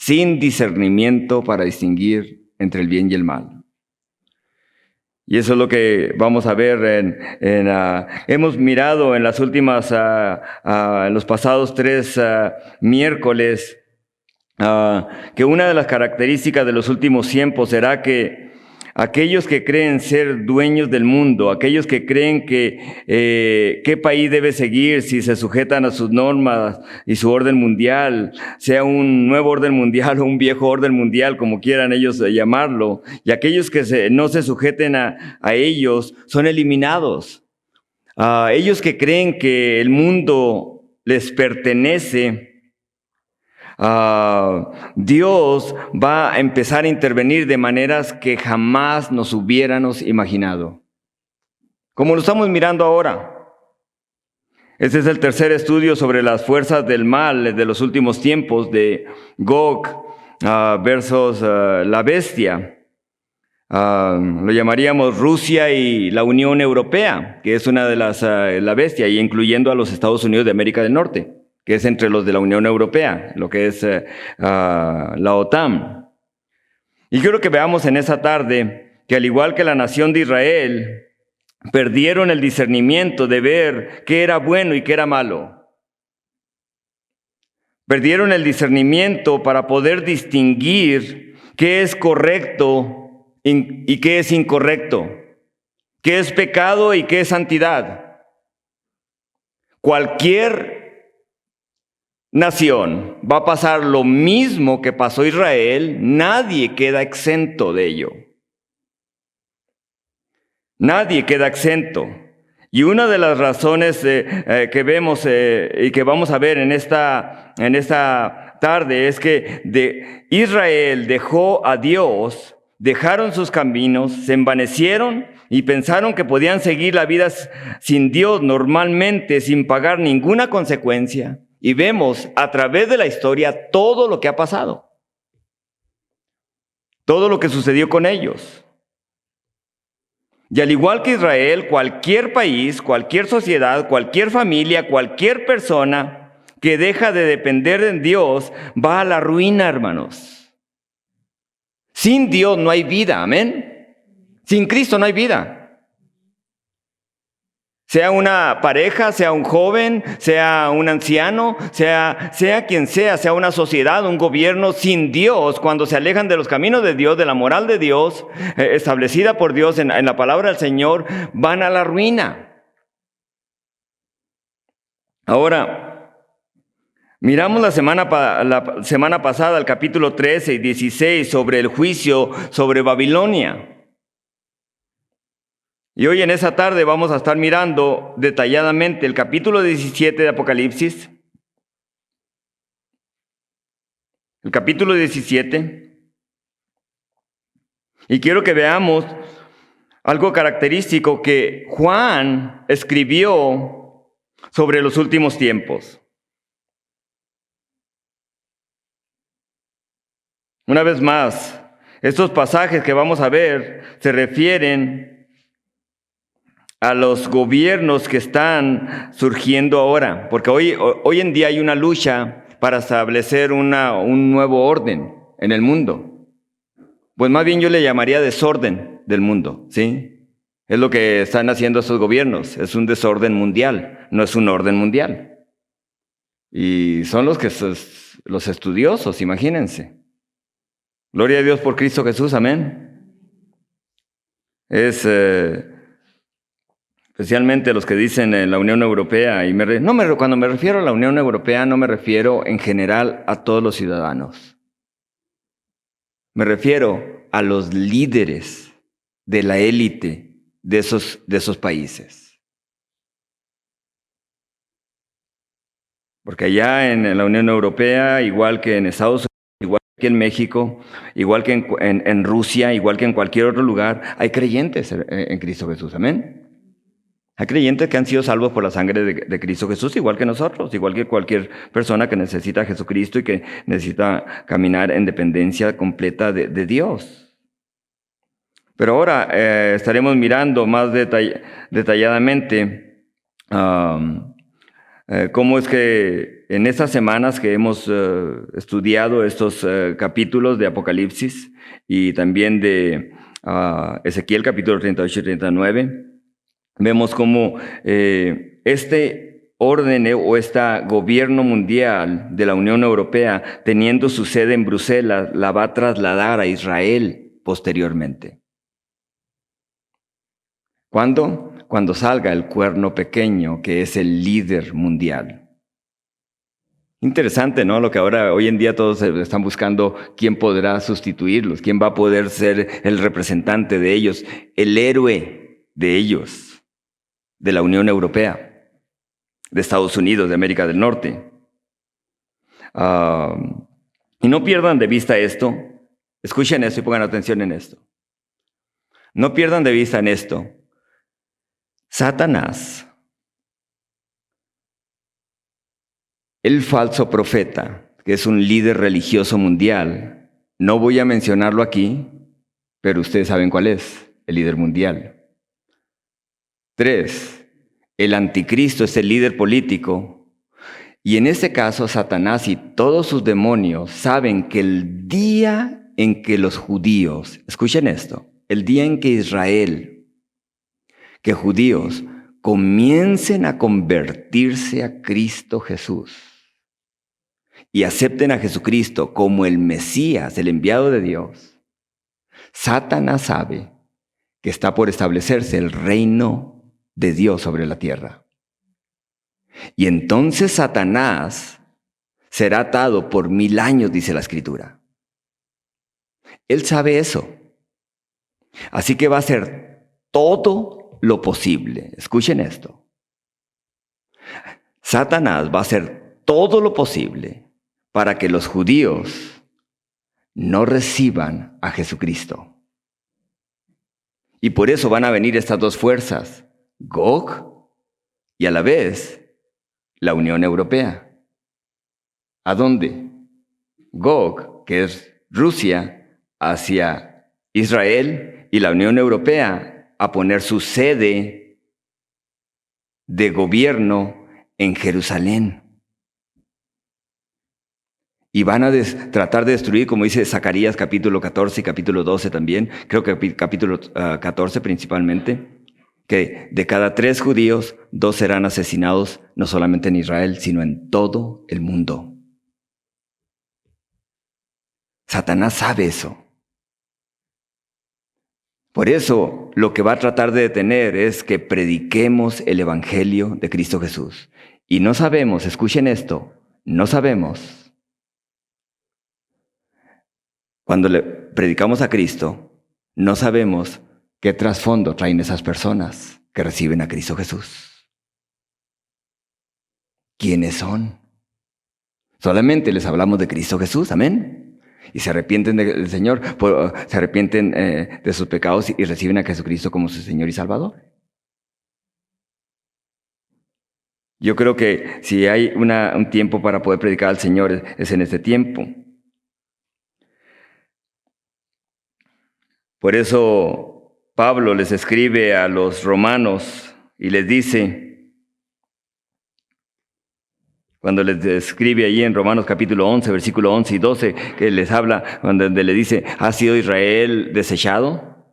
sin discernimiento para distinguir entre el bien y el mal. Y eso es lo que vamos a ver hemos mirado en las últimas, en los pasados 3 miércoles, que una de las características de los últimos tiempos será que aquellos que creen ser dueños del mundo, aquellos que creen que qué país debe seguir si se sujetan a sus normas y su orden mundial, sea un nuevo orden mundial o un viejo orden mundial, como quieran ellos llamarlo, y aquellos que no se sujeten a ellos son eliminados. Ellos que creen que el mundo les pertenece, Dios va a empezar a intervenir de maneras que jamás nos hubiéramos imaginado. Como lo estamos mirando ahora. Este es el tercer estudio sobre las fuerzas del mal de los últimos tiempos, de Gog versus la bestia. Lo llamaríamos Rusia y la Unión Europea, que es una de la bestia, y incluyendo a los Estados Unidos de América del Norte, que es entre los de la Unión Europea, lo que es la OTAN. Y quiero que veamos en esa tarde que al igual que la nación de Israel, perdieron el discernimiento de ver qué era bueno y qué era malo. Perdieron el discernimiento para poder distinguir qué es correcto y qué es incorrecto, qué es pecado y qué es santidad. Cualquier nación va a pasar lo mismo que pasó Israel, nadie queda exento de ello. Nadie queda exento. Y una de las razones que vemos y que vamos a ver en esta tarde es que Israel dejó a Dios, dejaron sus caminos, se envanecieron y pensaron que podían seguir la vida sin Dios normalmente, sin pagar ninguna consecuencia. Y vemos a través de la historia todo lo que ha pasado. Todo lo que sucedió con ellos. Y al igual que Israel, cualquier país, cualquier sociedad, cualquier familia, cualquier persona que deja de depender de Dios va a la ruina, hermanos. Sin Dios no hay vida, amén. Sin Cristo no hay vida. Sea una pareja, sea un joven, sea un anciano, sea quien sea una sociedad, un gobierno, sin Dios, cuando se alejan de los caminos de Dios, de la moral de Dios, establecida por Dios en la palabra del Señor, van a la ruina. Ahora, miramos la semana pasada el capítulo 13 y 16 sobre el juicio sobre Babilonia. Y hoy en esa tarde vamos a estar mirando detalladamente el capítulo 17 de Apocalipsis. El capítulo 17. Y quiero que veamos algo característico que Juan escribió sobre los últimos tiempos. Una vez más, estos pasajes que vamos a ver se refieren a los gobiernos que están surgiendo ahora, porque hoy en día hay una lucha para establecer un nuevo orden en el mundo. Pues más bien yo le llamaría desorden del mundo, ¿sí? Es lo que están haciendo esos gobiernos, es un desorden mundial, no es un orden mundial. Y son los estudiosos, imagínense. Gloria a Dios por Cristo Jesús, amén. Especialmente los que dicen en la Unión Europea, cuando me refiero a la Unión Europea no me refiero en general a todos los ciudadanos. Me refiero a los líderes de la élite de esos países. Porque allá en la Unión Europea, igual que en Estados Unidos, igual que en México, igual que en Rusia, igual que en cualquier otro lugar, hay creyentes en Cristo Jesús, amén. Hay creyentes que han sido salvos por la sangre de Cristo Jesús, igual que nosotros, igual que cualquier persona que necesita a Jesucristo y que necesita caminar en dependencia completa de Dios. Pero ahora estaremos mirando más detalladamente cómo es que en estas semanas que hemos estudiado estos capítulos de Apocalipsis y también de Ezequiel capítulo 38 y 39, vemos cómo este orden o este gobierno mundial de la Unión Europea, teniendo su sede en Bruselas, la va a trasladar a Israel posteriormente. ¿Cuándo? Cuando salga el cuerno pequeño, que es el líder mundial. Interesante, ¿no? Lo que ahora, hoy en día todos están buscando quién podrá sustituirlos, quién va a poder ser el representante de ellos, el héroe de ellos, de la Unión Europea, de Estados Unidos, de América del Norte. Y no pierdan de vista esto. Escuchen esto y pongan atención en esto. No pierdan de vista en esto. Satanás, el falso profeta, que es un líder religioso mundial, no voy a mencionarlo aquí, pero ustedes saben cuál es, el líder mundial. 3, el anticristo es el líder político, y en este caso Satanás y todos sus demonios saben que el día en que los judíos, escuchen esto, el día en que Israel, que judíos comiencen a convertirse a Cristo Jesús y acepten a Jesucristo como el Mesías, el enviado de Dios, Satanás sabe que está por establecerse el reino de Dios sobre la tierra. Y entonces Satanás será atado por 1000 años, dice la Escritura. Él sabe eso. Así que va a hacer todo lo posible. Escuchen esto. Satanás va a hacer todo lo posible para que los judíos no reciban a Jesucristo. Y por eso van a venir estas dos fuerzas, Gog y a la vez la Unión Europea. ¿A dónde? Gog, que es Rusia, hacia Israel, y la Unión Europea a poner su sede de gobierno en Jerusalén. Y van a tratar de destruir, como dice Zacarías capítulo 14 y capítulo 12 también, creo que capítulo 14 principalmente, que de cada 3 judíos, 2 serán asesinados, no solamente en Israel, sino en todo el mundo. Satanás sabe eso. Por eso, lo que va a tratar de detener es que prediquemos el Evangelio de Cristo Jesús. Y no sabemos, escuchen esto, no sabemos. Cuando le predicamos a Cristo, no sabemos qué trasfondo traen esas personas que reciben a Cristo Jesús. ¿Quiénes son? Solamente les hablamos de Cristo Jesús, amén. Y se arrepienten del Señor, se arrepienten de sus pecados y reciben a Jesucristo como su Señor y Salvador. Yo creo que si hay un tiempo para poder predicar al Señor, es en este tiempo. Por eso Pablo les escribe a los romanos y les dice, cuando les escribe allí en Romanos capítulo 11, versículo 11 y 12, que les habla, donde le dice, ¿ha sido Israel desechado?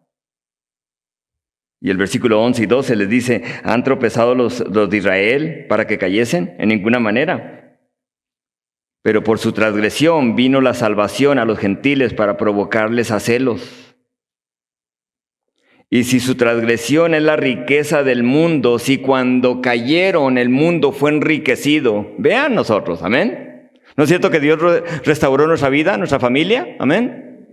Y el versículo 11 y 12 les dice, ¿han tropezado los de Israel para que cayesen? En ninguna manera. Pero por su transgresión vino la salvación a los gentiles para provocarles a celos. Y si su transgresión es la riqueza del mundo, si cuando cayeron el mundo fue enriquecido, vean nosotros, amén. ¿No es cierto que Dios restauró nuestra vida, nuestra familia? Amén.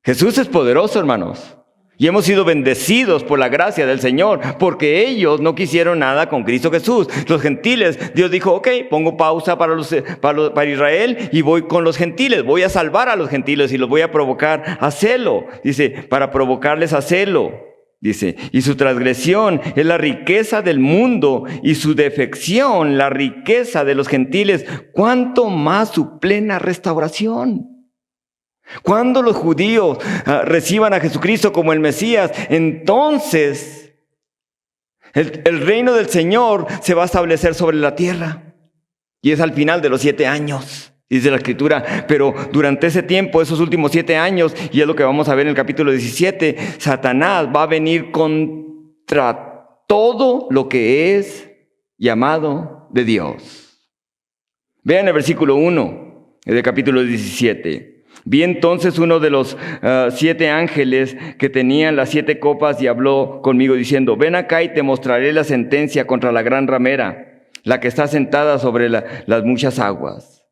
Jesús es poderoso, hermanos. Y hemos sido bendecidos por la gracia del Señor, porque ellos no quisieron nada con Cristo Jesús. Los gentiles, Dios dijo, ok, pongo pausa para Israel y voy con los gentiles. Voy a salvar a los gentiles y los voy a provocar a celo. Dice, para provocarles a celo. Dice, y su transgresión es la riqueza del mundo y su defección, la riqueza de los gentiles. ¿Cuánto más su plena restauración? Cuando los judíos reciban a Jesucristo como el Mesías, entonces El reino del Señor se va a establecer sobre la tierra. Y es al final de los 7 años, dice la Escritura. Pero durante ese tiempo, esos últimos 7 años, y es lo que vamos a ver en el capítulo 17, Satanás va a venir contra todo lo que es llamado de Dios. Vean el versículo 1 del capítulo 17. Vi entonces uno de los 7 ángeles que tenían las 7 copas y habló conmigo diciendo: ven acá y te mostraré la sentencia contra la gran ramera, la que está sentada sobre las muchas aguas,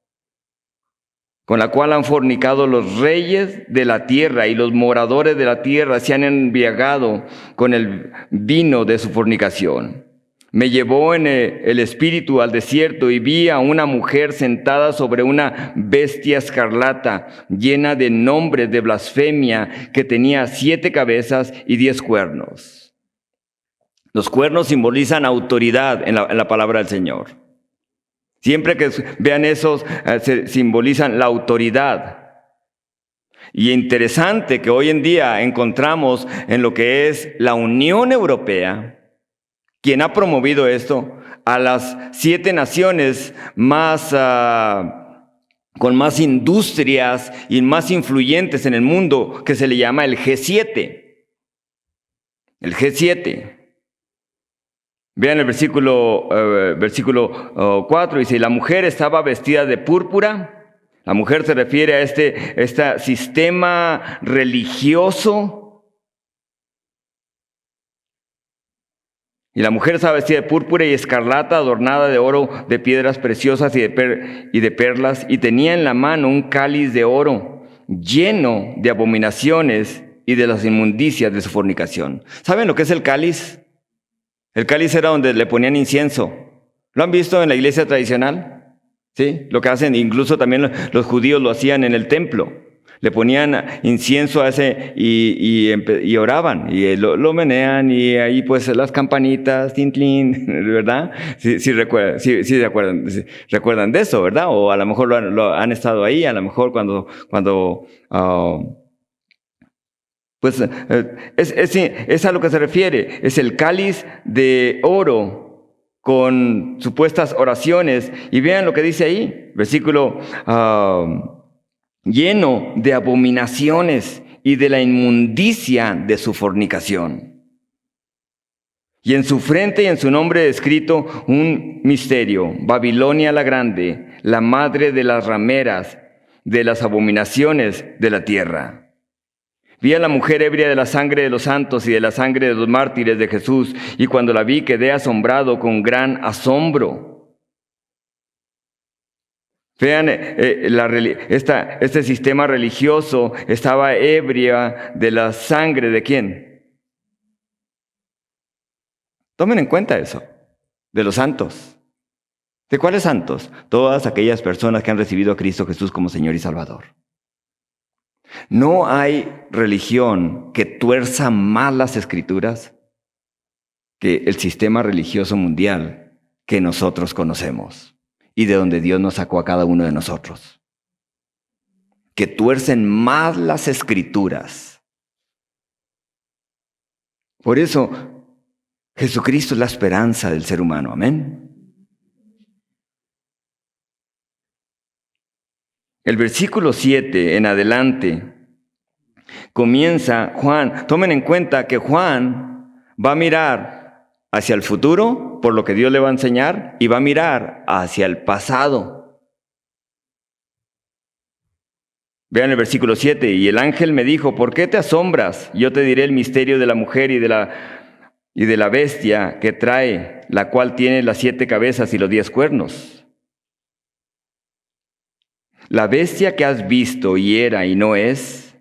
con la cual han fornicado los reyes de la tierra, y los moradores de la tierra se han embriagado con el vino de su fornicación. Me llevó en el espíritu al desierto y vi a una mujer sentada sobre una bestia escarlata, llena de nombres de blasfemia, que tenía 7 cabezas y 10 cuernos. Los cuernos simbolizan autoridad en la palabra del Señor. Siempre que vean esos, simbolizan la autoridad. Y interesante que hoy en día encontramos en lo que es la Unión Europea, quien ha promovido esto, a las 7 naciones más, con más industrias y más influyentes en el mundo, que se le llama el G7. El G7. Vean el versículo 4, dice: la mujer estaba vestida de púrpura. La mujer se refiere a este sistema religioso. Y la mujer estaba vestida de púrpura y escarlata, adornada de oro, de piedras preciosas y de perlas, y tenía en la mano un cáliz de oro lleno de abominaciones y de las inmundicias de su fornicación. ¿Saben lo que es el cáliz? El cáliz era donde le ponían incienso. ¿Lo han visto en la iglesia tradicional? ¿Sí? Lo que hacen, incluso también los judíos lo hacían en el templo. Le ponían incienso a ese y oraban, y lo menean, y ahí pues las campanitas, tin, tin, ¿verdad? Sí, recuerdan de eso, ¿verdad? O a lo mejor lo han estado ahí, a lo mejor cuando pues es a lo que se refiere. Es el cáliz de oro con supuestas oraciones. Y vean lo que dice ahí, versículo lleno de abominaciones y de la inmundicia de su fornicación. Y en su frente y en su nombre escrito un misterio: Babilonia la grande, la madre de las rameras, de las abominaciones de la tierra. Vi a la mujer ebria de la sangre de los santos y de la sangre de los mártires de Jesús, y cuando la vi quedé asombrado con gran asombro. Vean, este sistema religioso estaba ebria de la sangre ¿de quién? Tomen en cuenta eso, de los santos. ¿De cuáles santos? Todas aquellas personas que han recibido a Cristo Jesús como Señor y Salvador. No hay religión que tuerza más las Escrituras que el sistema religioso mundial que nosotros conocemos y de donde Dios nos sacó a cada uno de nosotros. Que tuercen más las Escrituras. Por eso, Jesucristo es la esperanza del ser humano. Amén. El versículo 7 en adelante comienza Juan. Tomen en cuenta que Juan va a mirar hacia el futuro, por lo que Dios le va a enseñar, y va a mirar hacia el pasado. Vean el versículo 7. Y el ángel me dijo: ¿por qué te asombras? Yo te diré el misterio de la mujer y de la bestia que trae, la cual tiene las 7 cabezas y los 10 cuernos. La bestia que has visto y era y no es.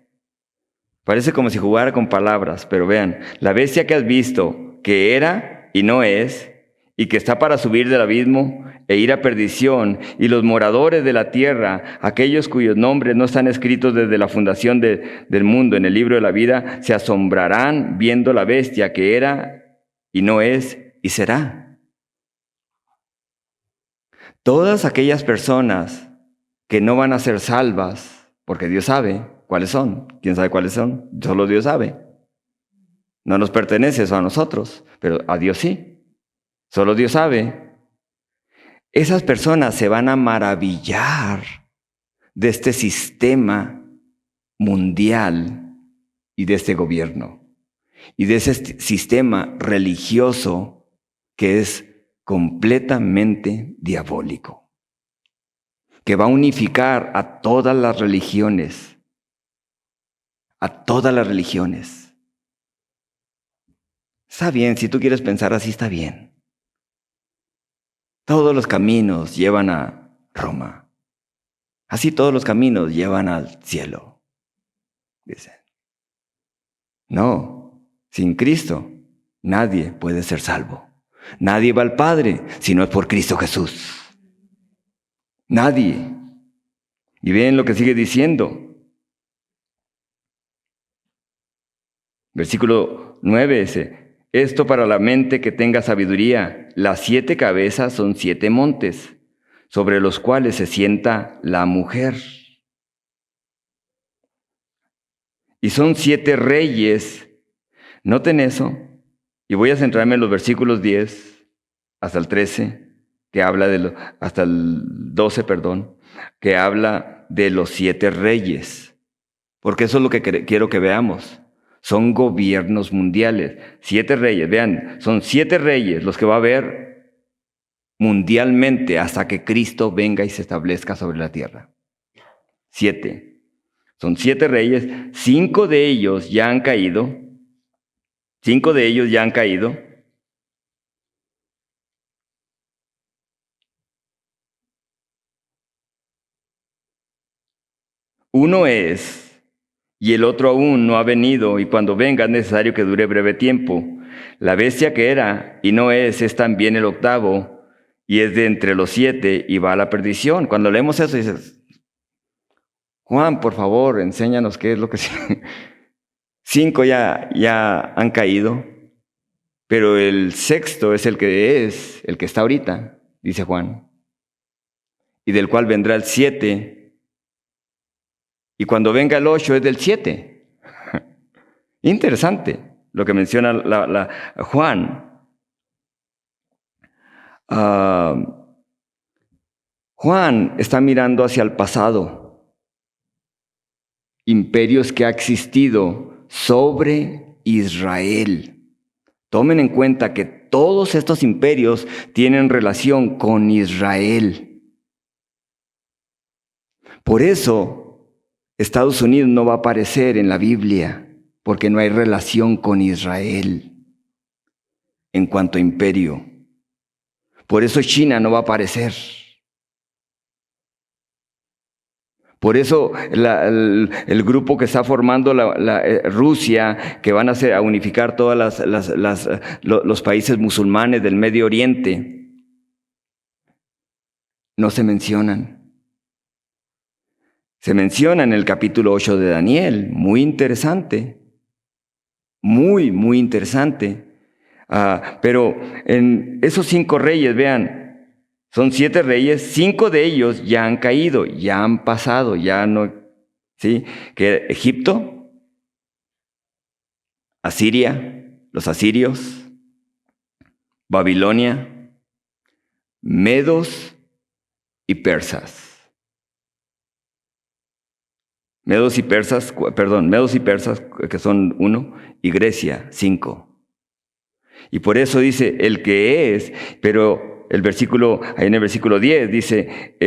Parece como si jugara con palabras, pero vean, la bestia que has visto, que era y no es, y que está para subir del abismo e ir a perdición, y los moradores de la tierra, aquellos cuyos nombres no están escritos desde la fundación del mundo en el libro de la vida, se asombrarán viendo la bestia que era y no es y será. Todas aquellas personas que no van a ser salvas, porque Dios sabe cuáles son. ¿Quién sabe cuáles son? Solo Dios sabe. No nos pertenece eso a nosotros, pero a Dios sí. Solo Dios sabe. Esas personas se van a maravillar de este sistema mundial y de este gobierno y de ese sistema religioso que es completamente diabólico, que va a unificar a todas las religiones, a todas las religiones. Está bien, si tú quieres pensar así, está bien. Todos los caminos llevan a Roma. Así todos los caminos llevan al cielo. Dicen. No, sin Cristo nadie puede ser salvo. Nadie va al Padre si no es por Cristo Jesús. Nadie. Y ven lo que sigue diciendo. Versículo 9 dice, esto para la mente que tenga sabiduría, las 7 cabezas son 7 montes, sobre los cuales se sienta la mujer. Y son 7 reyes. Noten eso. Y voy a centrarme en los versículos 10 hasta el 13, que habla de hasta el 12, perdón, que habla de los 7 reyes. Porque eso es lo que quiero que veamos. Son gobiernos mundiales. 7 reyes, vean, son 7 reyes los que va a haber mundialmente hasta que Cristo venga y se establezca sobre la tierra. 7. Son 7 reyes, 5 de ellos ya han caído. 5 de ellos ya han caído. Uno es, y el otro aún no ha venido, y cuando venga es necesario que dure breve tiempo. La bestia que era y no es también el octavo, y es de entre los 7, y va a la perdición. Cuando leemos eso dices, Juan, por favor, enséñanos qué es lo que... 5 ya han caído, pero el sexto es el que está ahorita, dice Juan, y del cual vendrá el 7, y cuando venga el 8 es del 7. Interesante lo que menciona Juan. Juan está mirando hacia el pasado. Imperios que ha existido sobre Israel. Tomen en cuenta que todos estos imperios tienen relación con Israel. Por eso, Estados Unidos no va a aparecer en la Biblia, porque no hay relación con Israel en cuanto a imperio. Por eso China no va a aparecer. Por eso el grupo que está formando Rusia, que van a unificar todos los países musulmanes del Medio Oriente, no se mencionan. Se menciona en el capítulo 8 de Daniel, muy interesante, muy, muy interesante. Pero en esos 5 reyes, vean, son 7 reyes, 5 de ellos ya han caído, ya han pasado, ya no, ¿sí? Que Egipto, Asiria, los asirios, Babilonia, medos y persas. Medos y persas, que son 1, y Grecia, 5. Y por eso dice, el que es, pero ahí en el versículo 10 dice,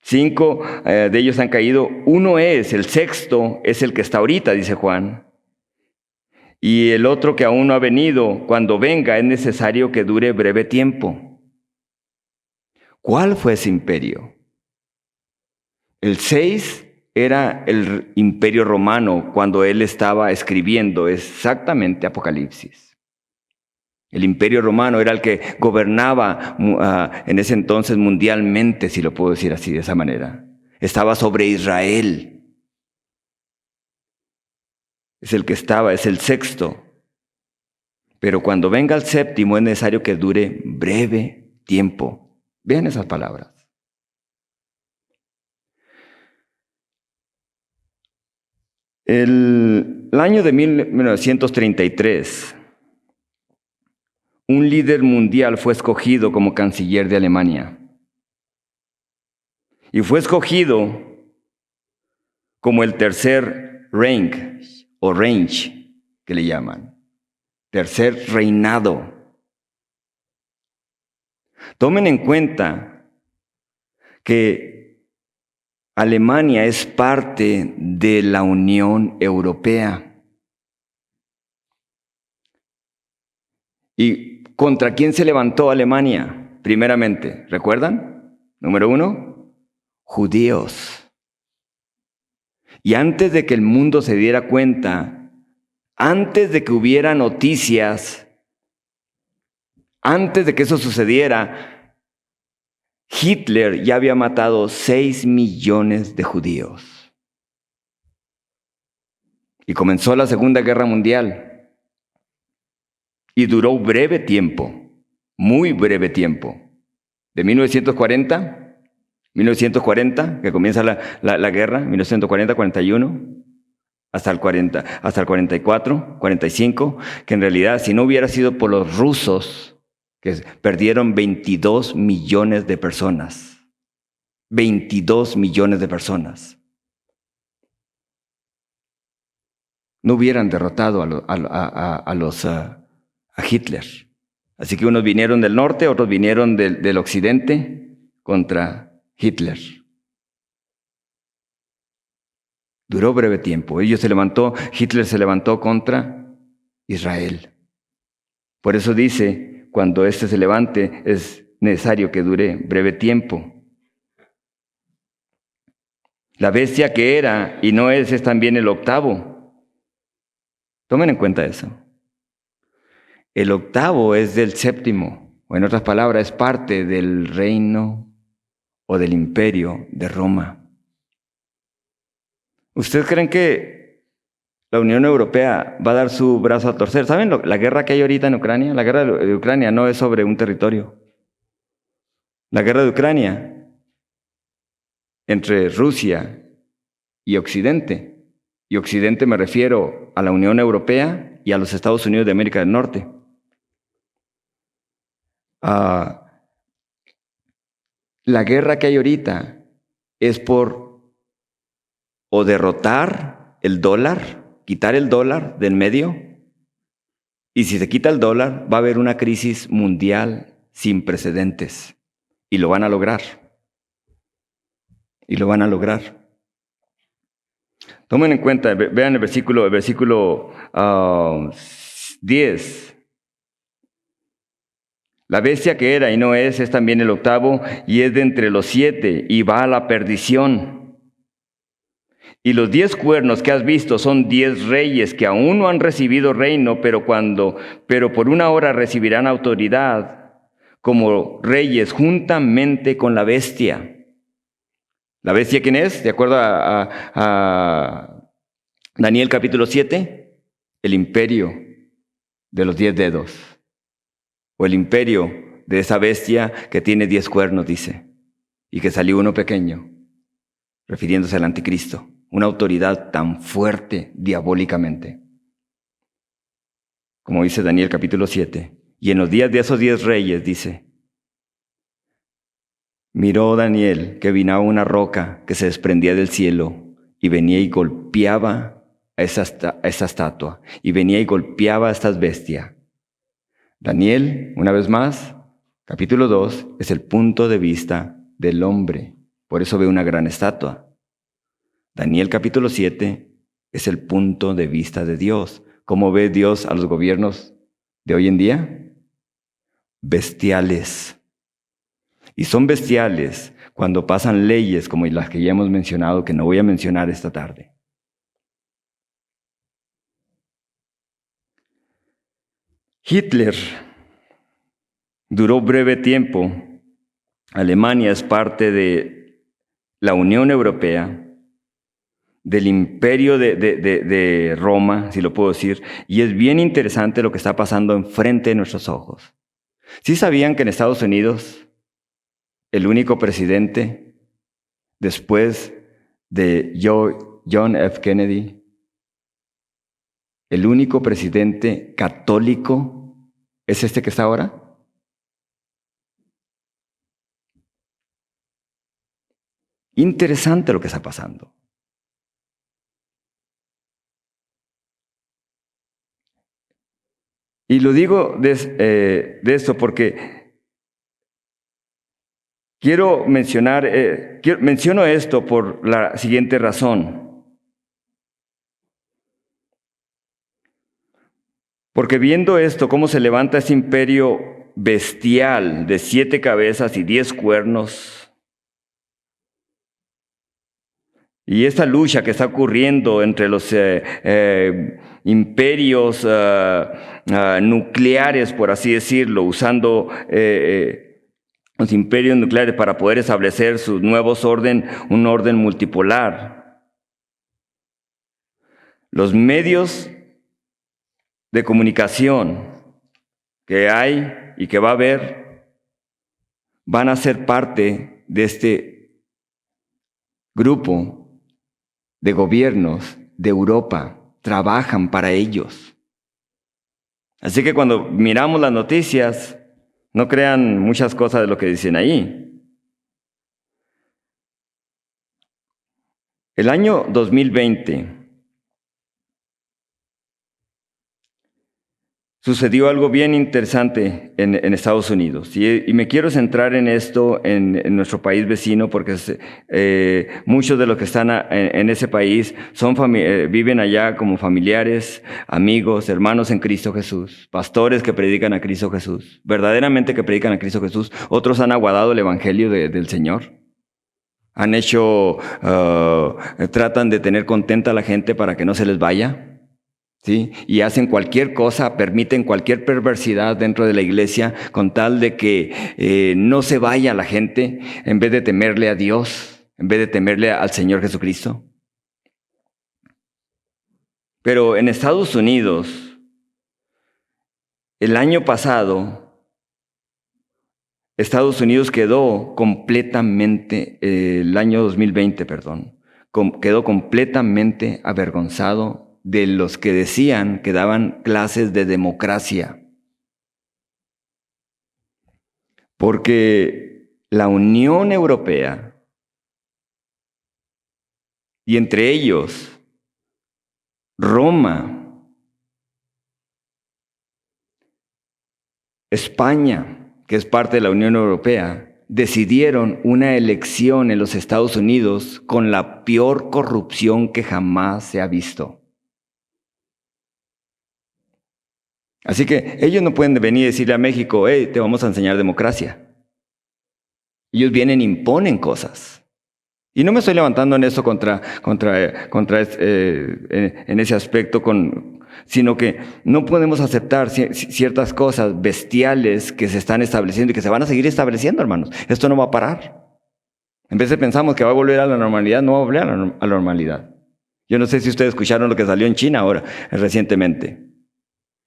5 de ellos han caído, 1 es, el sexto es el que está ahorita, dice Juan. Y el otro que aún no ha venido, cuando venga es necesario que dure breve tiempo. ¿Cuál fue ese imperio? El 6 era el imperio romano cuando él estaba escribiendo exactamente Apocalipsis. El imperio romano era el que gobernaba en ese entonces mundialmente, si lo puedo decir así, de esa manera. Estaba sobre Israel. Es el que estaba, es el sexto. Pero cuando venga el séptimo es necesario que dure breve tiempo. Vean esas palabras. El año de 1933, un líder mundial fue escogido como canciller de Alemania. Y fue escogido como el tercer Reich o Reich, que le llaman. Tercer reinado. Tomen en cuenta que Alemania es parte de la Unión Europea. ¿Y contra quién se levantó Alemania? Primeramente, ¿recuerdan? Número 1, judíos. Y antes de que el mundo se diera cuenta, antes de que hubiera noticias, antes de que eso sucediera, Hitler ya había matado 6 millones de judíos. Y comenzó la Segunda Guerra Mundial. Y duró breve tiempo, muy breve tiempo. De 1940, que comienza la guerra, 1940-41, hasta el 44, 45, que en realidad si no hubiera sido por los rusos, que perdieron 22 millones de personas. 22 millones de personas. No hubieran derrotado a Hitler. Así que unos vinieron del norte, otros vinieron del occidente contra Hitler. Duró breve tiempo. Hitler se levantó contra Israel. Por eso dice, cuando éste se levante, es necesario que dure breve tiempo. La bestia que era y no es también el octavo. Tomen en cuenta eso. El octavo es del séptimo, o en otras palabras, es parte del reino o del imperio de Roma. ¿Ustedes creen que la Unión Europea va a dar su brazo a torcer? ¿Saben la guerra que hay ahorita en Ucrania? La guerra de Ucrania no es sobre un territorio. La guerra de Ucrania entre Rusia y Occidente. Y Occidente me refiero a la Unión Europea y a los Estados Unidos de América del Norte. La guerra que hay ahorita es por o derrotar el dólar, quitar el dólar del medio, y si se quita el dólar va a haber una crisis mundial sin precedentes, y lo van a lograr. Y lo van a lograr. Tomen en cuenta, vean el versículo 10. La bestia que era y no es también el octavo, y es de entre los 7, y va a la perdición. Y los 10 cuernos que has visto son 10 reyes que aún no han recibido reino, pero por una hora recibirán autoridad como reyes juntamente con la bestia. ¿La bestia quién es? De acuerdo a Daniel capítulo 7, el imperio de los 10 dedos. O el imperio de esa bestia que tiene 10 cuernos, dice, y que salió uno pequeño, refiriéndose al anticristo, una autoridad tan fuerte diabólicamente. Como dice Daniel capítulo 7, y en los días de esos 10 reyes, dice, miró Daniel que vino una roca que se desprendía del cielo y venía y golpeaba a esa estatua, y venía y golpeaba a estas bestias. Daniel, una vez más, capítulo 2, es el punto de vista del hombre. Por eso ve una gran estatua. Daniel capítulo 7 es el punto de vista de Dios. ¿Cómo ve Dios a los gobiernos de hoy en día? Bestiales. Y son bestiales cuando pasan leyes como las que ya hemos mencionado, que no voy a mencionar esta tarde. Hitler duró breve tiempo. Alemania es parte de la Unión Europea, del imperio de Roma, si lo puedo decir, y es bien interesante lo que está pasando enfrente de nuestros ojos. ¿Sí sabían que en Estados Unidos el único presidente después de John F. Kennedy, el único presidente católico es este que está ahora? Interesante lo que está pasando. Y lo digo de esto porque menciono esto por la siguiente razón. Porque viendo esto, cómo se levanta ese imperio bestial de 7 cabezas y 10 cuernos, y esta lucha que está ocurriendo entre los imperios nucleares, por así decirlo, usando los imperios nucleares para poder establecer sus nuevos un orden multipolar. Los medios de comunicación que hay y que va a haber van a ser parte de este grupo de gobiernos de Europa, trabajan para ellos. Así que cuando miramos las noticias, no crean muchas cosas de lo que dicen ahí. El año 2020 sucedió algo bien interesante en Estados Unidos. Y me quiero centrar en esto en nuestro país vecino, porque muchos de los que están en ese país viven allá como familiares, amigos, hermanos en Cristo Jesús, pastores que predican a Cristo Jesús, verdaderamente que predican a Cristo Jesús. Otros han aguadado el evangelio del Señor. Han tratan de tener contenta a la gente para que no se les vaya. ¿Sí? Y hacen cualquier cosa, permiten cualquier perversidad dentro de la iglesia con tal de que no se vaya la gente en vez de temerle a Dios, en vez de temerle al Señor Jesucristo. Pero en Estados Unidos, el año pasado, Estados Unidos quedó completamente, el año 2020, quedó completamente avergonzado de los que decían que daban clases de democracia. Porque la Unión Europea, y entre ellos Roma, España, que es parte de la Unión Europea, decidieron una elección en los Estados Unidos con la peor corrupción que jamás se ha visto. Así que ellos no pueden venir y decirle a México, hey, te vamos a enseñar democracia. Ellos vienen e imponen cosas. Y no me estoy levantando en eso en ese aspecto, sino que no podemos aceptar ciertas cosas bestiales que se están estableciendo y que se van a seguir estableciendo, hermanos. Esto no va a parar. En vez de pensamos que va a volver a la normalidad, no va a volver a la normalidad. Yo no sé si ustedes escucharon lo que salió en China ahora, recientemente.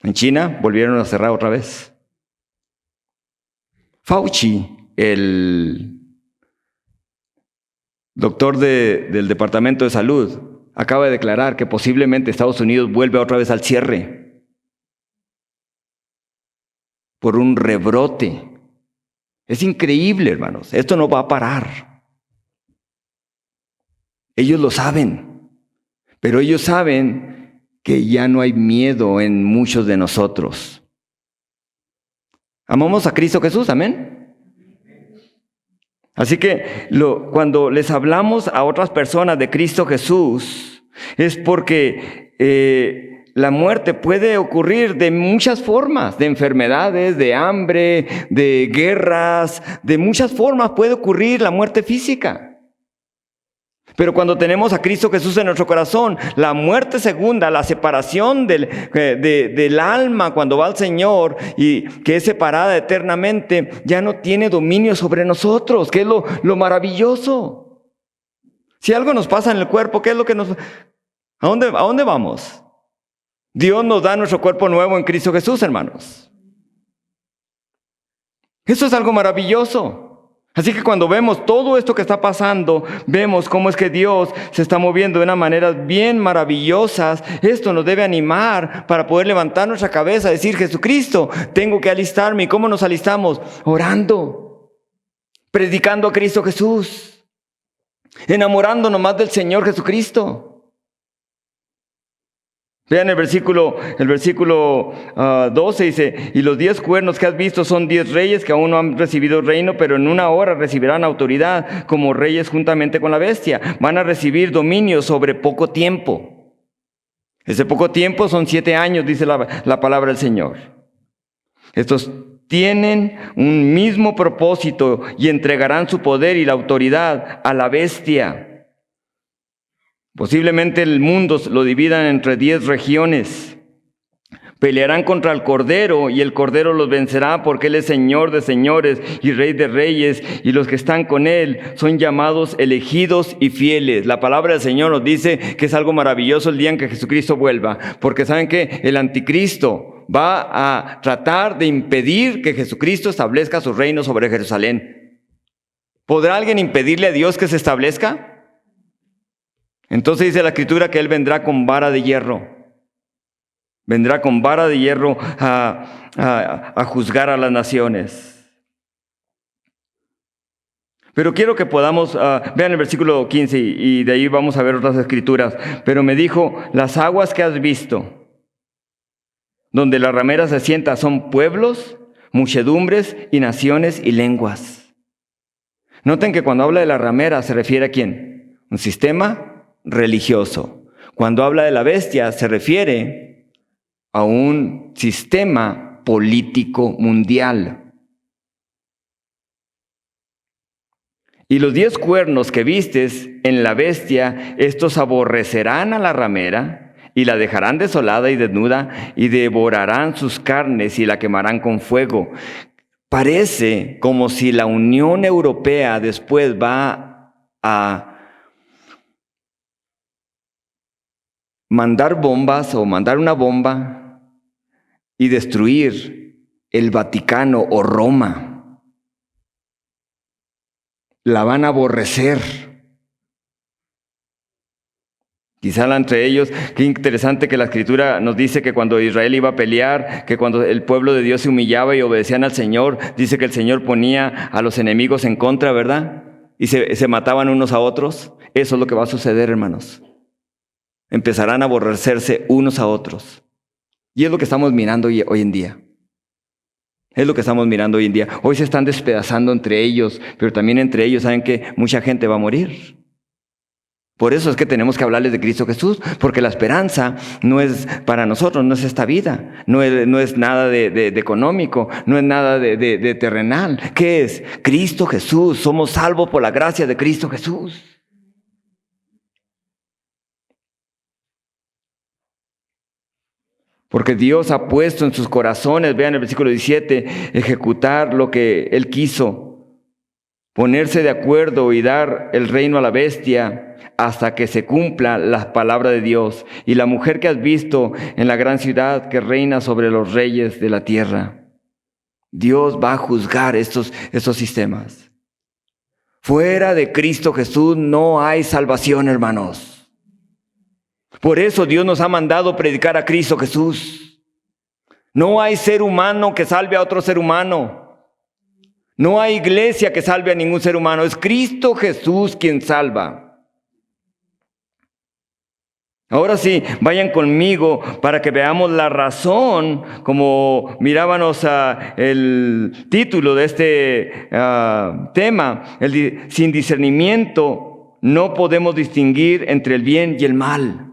En China volvieron a cerrar otra vez. Fauci, el doctor del Departamento de Salud, acaba de declarar que posiblemente Estados Unidos vuelve otra vez al cierre por un rebrote. Es increíble, hermanos. Esto no va a parar. Ellos lo saben, pero ellos saben que ya no hay miedo en muchos de nosotros. Amamos a Cristo Jesús, amén. Así que cuando les hablamos a otras personas de Cristo Jesús, es porque la muerte puede ocurrir de muchas formas, de enfermedades, de hambre, de guerras, de muchas formas puede ocurrir la muerte física. Pero cuando tenemos a Cristo Jesús en nuestro corazón, la muerte segunda, la separación del alma cuando va al Señor y que es separada eternamente, ya no tiene dominio sobre nosotros, que es lo maravilloso. Si algo nos pasa en el cuerpo, ¿qué es lo que ¿A dónde vamos? Dios nos da nuestro cuerpo nuevo en Cristo Jesús, hermanos. Eso es algo maravilloso. Así que cuando vemos todo esto que está pasando, vemos cómo es que Dios se está moviendo de una manera bien maravillosas. Esto nos debe animar para poder levantar nuestra cabeza y decir: Jesucristo, tengo que alistarme. ¿Y cómo nos alistamos? Orando, predicando a Cristo Jesús, enamorándonos más del Señor Jesucristo. Vean el versículo 12 dice: y los 10 cuernos que has visto son 10 reyes que aún no han recibido reino, pero en una hora recibirán autoridad como reyes juntamente con la bestia. Van a recibir dominio sobre poco tiempo. Ese poco tiempo son 7 años, dice la palabra del Señor. Estos tienen un mismo propósito y entregarán su poder y la autoridad a la bestia. Posiblemente el mundo lo dividan entre 10 regiones. Pelearán contra el Cordero y el Cordero los vencerá, porque Él es Señor de señores y Rey de reyes, y los que están con Él son llamados elegidos y fieles. La palabra del Señor nos dice que es algo maravilloso el día en que Jesucristo vuelva, porque ¿saben qué? El anticristo va a tratar de impedir que Jesucristo establezca su reino sobre Jerusalén. ¿Podrá alguien impedirle a Dios que se establezca? Entonces dice la Escritura que Él vendrá con vara de hierro. Vendrá con vara de hierro a juzgar a las naciones. Pero quiero que podamos, vean el versículo 15 y de ahí vamos a ver otras escrituras. Pero me dijo: las aguas que has visto, donde la ramera se sienta, son pueblos, muchedumbres y naciones y lenguas. Noten que cuando habla de la ramera se refiere a ¿quién? Un sistema religioso. Cuando habla de la bestia se refiere a un sistema político mundial. Y los 10 cuernos que vistes en la bestia, estos aborrecerán a la ramera y la dejarán desolada y desnuda, y devorarán sus carnes y la quemarán con fuego. Parece como si la Unión Europea después va a mandar bombas o mandar una bomba y destruir el Vaticano o Roma. La van a aborrecer. Quizá entre ellos, qué interesante que la Escritura nos dice que cuando Israel iba a pelear, que cuando el pueblo de Dios se humillaba y obedecían al Señor, dice que el Señor ponía a los enemigos en contra, ¿verdad? Y se mataban unos a otros. Eso es lo que va a suceder, hermanos. Empezarán a aborrecerse unos a otros. Y es lo que estamos mirando hoy en día. Es lo que estamos mirando hoy en día. Hoy se están despedazando entre ellos, pero también entre ellos saben que mucha gente va a morir. Por eso es que tenemos que hablarles de Cristo Jesús, porque la esperanza no es para nosotros, no es esta vida, no es nada de económico, no es nada de terrenal. ¿Qué es? Cristo Jesús. Somos salvos por la gracia de Cristo Jesús. Porque Dios ha puesto en sus corazones, vean el versículo 17, ejecutar lo que Él quiso, ponerse de acuerdo y dar el reino a la bestia hasta que se cumpla la palabra de Dios. Y la mujer que has visto en la gran ciudad que reina sobre los reyes de la tierra. Dios va a juzgar estos sistemas. Fuera de Cristo Jesús no hay salvación, hermanos. Por eso Dios nos ha mandado predicar a Cristo Jesús. No hay ser humano que salve a otro ser humano. No hay iglesia que salve a ningún ser humano. Es Cristo Jesús quien salva. Ahora sí, vayan conmigo para que veamos la razón, como mirábamos el título de este tema. Sin discernimiento no podemos distinguir entre el bien y el mal.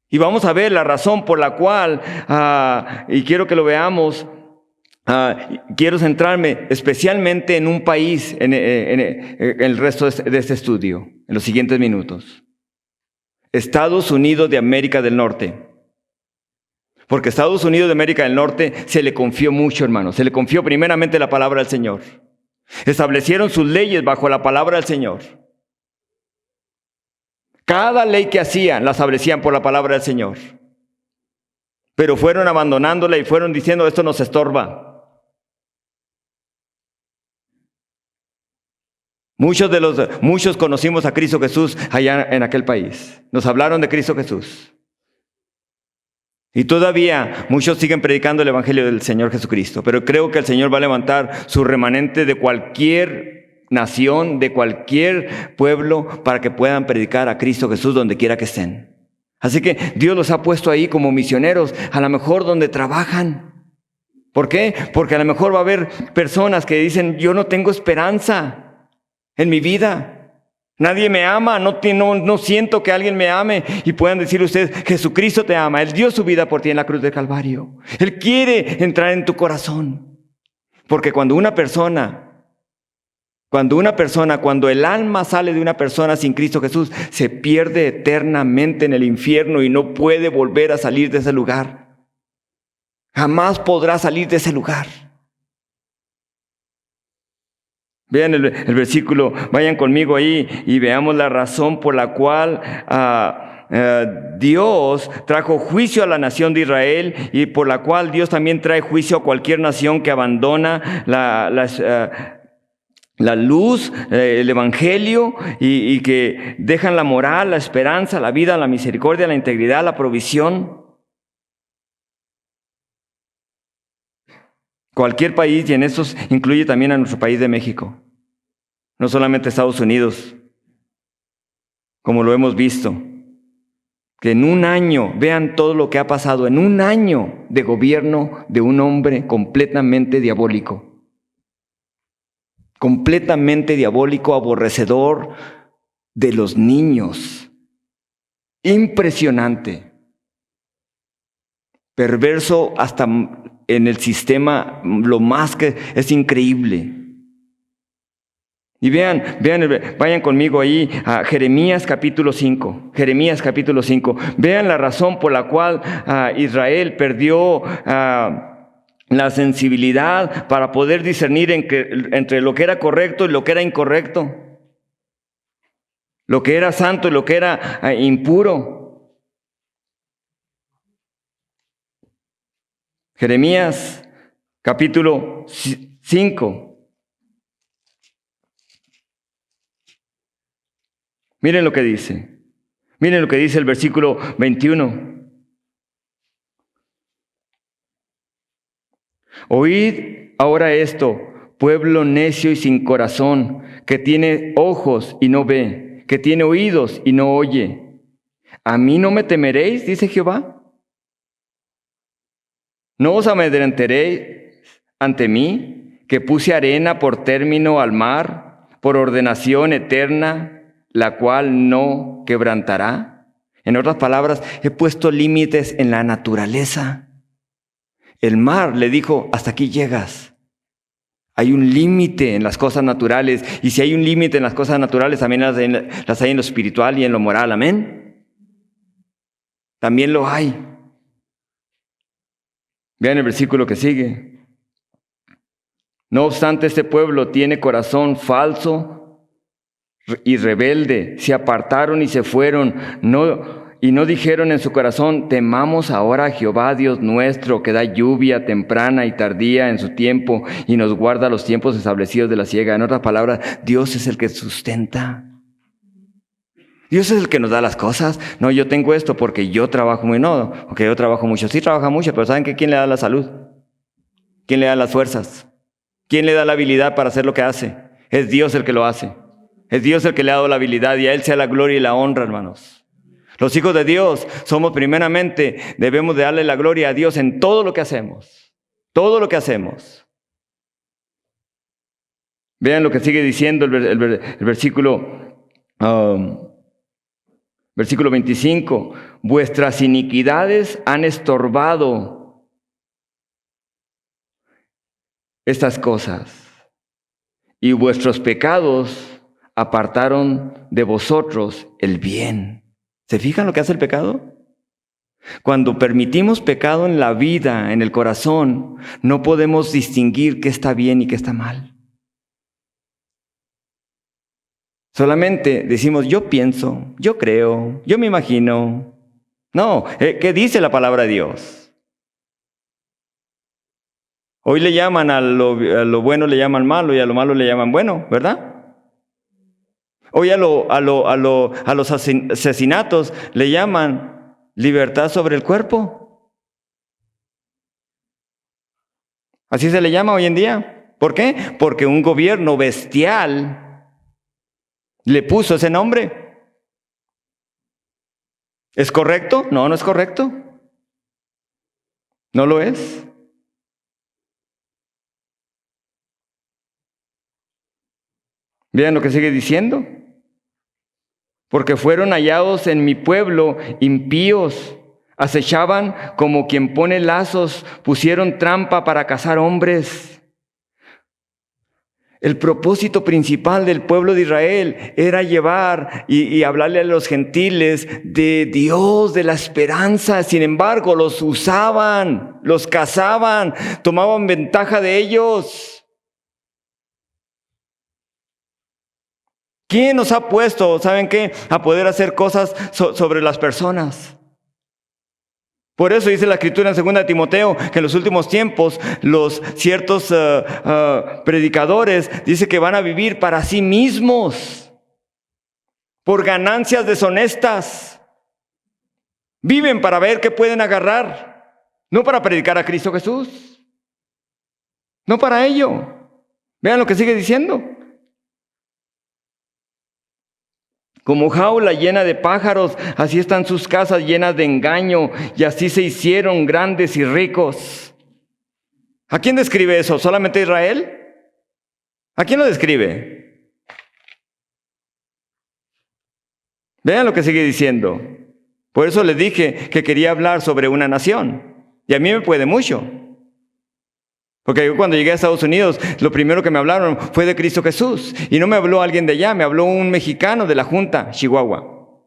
Y vamos a ver la razón por la cual, y quiero que lo veamos, quiero centrarme especialmente en un país, en el resto de este estudio, en los siguientes minutos. Estados Unidos de América del Norte. Porque Estados Unidos de América del Norte se le confió mucho, hermanos. Se le confió primeramente la palabra del Señor. Establecieron sus leyes bajo la palabra del Señor. Cada ley que hacían, la establecían por la palabra del Señor. Pero fueron abandonándola y fueron diciendo: esto nos estorba. Muchos conocimos a Cristo Jesús allá en aquel país. Nos hablaron de Cristo Jesús. Y todavía muchos siguen predicando el Evangelio del Señor Jesucristo. Pero creo que el Señor va a levantar su remanente de cualquier nación, de cualquier pueblo, para que puedan predicar a Cristo Jesús donde quiera que estén. Así que Dios los ha puesto ahí como misioneros, a lo mejor donde trabajan. ¿Por qué? Porque a lo mejor va a haber personas que dicen, yo no tengo esperanza en mi vida. Nadie me ama, no siento que alguien me ame. Y puedan decir ustedes, Jesucristo te ama. Él dio su vida por ti en la cruz del Calvario. Él quiere entrar en tu corazón. Porque cuando el alma sale de una persona sin Cristo Jesús, se pierde eternamente en el infierno y no puede volver a salir de ese lugar. Jamás podrá salir de ese lugar. Vean el versículo, vayan conmigo ahí y veamos la razón por la cual Dios trajo juicio a la nación de Israel y por la cual Dios también trae juicio a cualquier nación que abandona la luz, el evangelio y que dejan la moral, la esperanza, la vida, la misericordia, la integridad, la provisión. Cualquier país, y en eso incluye también a nuestro país de México. No solamente Estados Unidos, como lo hemos visto. Que en un año, vean todo lo que ha pasado, en un año de gobierno de un hombre completamente diabólico. Completamente diabólico, aborrecedor de los niños. Impresionante. Perverso hasta en el sistema, lo más que es increíble. Y vean, vayan conmigo ahí a Jeremías capítulo 5. Jeremías capítulo 5. Vean la razón por la cual Israel perdió la sensibilidad para poder discernir entre lo que era correcto y lo que era incorrecto. Lo que era santo y lo que era impuro. Jeremías capítulo 5. Miren lo que dice. Miren lo que dice el versículo 21. Oíd ahora esto, pueblo necio y sin corazón, que tiene ojos y no ve, que tiene oídos y no oye. ¿A mí no me temeréis? Dice Jehová. ¿No os amedrentaréis ante mí, que puse arena por término al mar, por ordenación eterna, la cual no quebrantará? En otras palabras, he puesto límites en la naturaleza. El mar le dijo, hasta aquí llegas. Hay un límite en las cosas naturales, y si hay un límite en las cosas naturales, también las hay en lo espiritual y en lo moral, ¿amén? También lo hay. Vean el versículo que sigue. No obstante, este pueblo tiene corazón falso y rebelde. Se apartaron y se fueron, y no dijeron en su corazón, temamos ahora a Jehová Dios nuestro, que da lluvia temprana y tardía en su tiempo, y nos guarda los tiempos establecidos de la siega. En otras palabras, Dios es el que sustenta. Dios es el que nos da las cosas. No, yo tengo esto porque yo trabajo muy, no, porque yo trabajo mucho. Sí trabaja mucho, pero ¿saben qué? ¿Quién le da la salud? ¿Quién le da las fuerzas? ¿Quién le da la habilidad para hacer lo que hace? Es Dios el que lo hace. Es Dios el que le ha dado la habilidad, y a Él sea la gloria y la honra, hermanos. Los hijos de Dios somos primeramente, debemos de darle la gloria a Dios en todo lo que hacemos. Todo lo que hacemos. Vean lo que sigue diciendo el versículo... Versículo 25, vuestras iniquidades han estorbado estas cosas, y vuestros pecados apartaron de vosotros el bien. ¿Se fijan lo que hace el pecado? Cuando permitimos pecado en la vida, en el corazón, no podemos distinguir qué está bien y qué está mal. Solamente decimos, yo pienso, yo creo, yo me imagino. No, ¿qué dice la palabra de Dios? Hoy le llaman a lo bueno le llaman malo y a lo malo le llaman bueno, ¿verdad? Hoy a los asesinatos le llaman libertad sobre el cuerpo. Así se le llama hoy en día. ¿Por qué? Porque un gobierno bestial le puso ese nombre. ¿Es correcto? No, no es correcto. No lo es. Vean lo que sigue diciendo. Porque fueron hallados en mi pueblo impíos, acechaban como quien pone lazos, pusieron trampa para cazar hombres. El propósito principal del pueblo de Israel era llevar y hablarle a los gentiles de Dios, de la esperanza. Sin embargo, los usaban, los cazaban, tomaban ventaja de ellos. ¿Quién nos ha puesto, saben qué, a poder hacer cosas sobre las personas? Por eso dice la Escritura en 2 Timoteo que en los últimos tiempos los ciertos predicadores dice que van a vivir para sí mismos, por ganancias deshonestas. Viven para ver qué pueden agarrar, no para predicar a Cristo Jesús, no para ello. Vean lo que sigue diciendo. Como jaula llena de pájaros, así están sus casas llenas de engaño, y así se hicieron grandes y ricos. ¿A quién describe eso? ¿Solamente a Israel? ¿A quién lo describe? Vean lo que sigue diciendo. Por eso les dije que quería hablar sobre una nación, y a mí me puede mucho. Porque yo cuando llegué a Estados Unidos, lo primero que me hablaron fue de Cristo Jesús. Y no me habló alguien de allá, me habló un mexicano de la Junta, Chihuahua.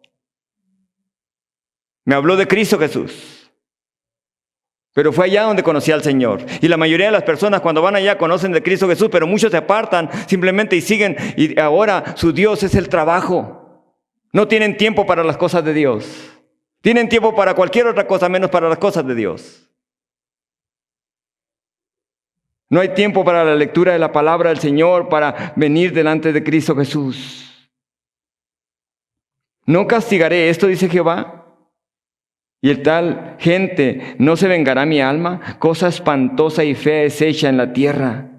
Me habló de Cristo Jesús. Pero fue allá donde conocí al Señor. Y la mayoría de las personas cuando van allá conocen de Cristo Jesús, pero muchos se apartan simplemente y siguen. Y ahora su Dios es el trabajo. No tienen tiempo para las cosas de Dios. Tienen tiempo para cualquier otra cosa menos para las cosas de Dios. No hay tiempo para la lectura de la palabra del Señor, para venir delante de Cristo Jesús. No castigaré, esto dice Jehová, y el tal gente no se vengará mi alma. Cosa espantosa y fea es hecha en la tierra.